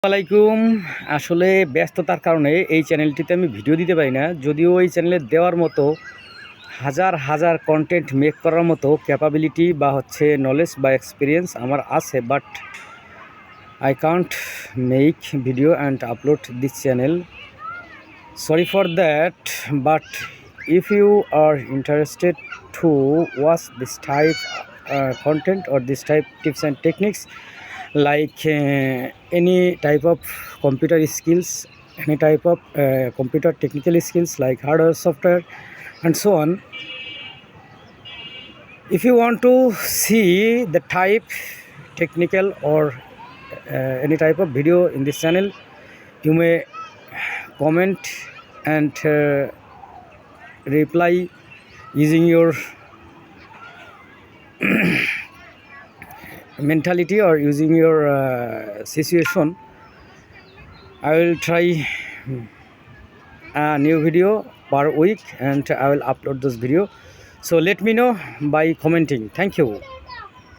আসসালামাইকুম। আসলে ব্যস্ততার কারণে এই চ্যানেলটিতে আমি ভিডিও দিতে পারি না, যদিও এই চ্যানেলে দেওয়ার মতো হাজার হাজার কন্টেন্ট মেক করার মতো ক্যাপাবিলিটি বা নলেজ বা এক্সপিরিয়েন্স আমার আছে, but I can't make video and upload this channel. Sorry for that, but if you are interested to watch this type content or this type tips and techniques, like any type of computer skills, any type of computer technical skills like hardware, software and so on. If you want to see the type technical or any type of video in this channel, you may comment and reply using your mentality or using your situation. I will try a new video per week and I will upload this video, so let me know by commenting. Thank you.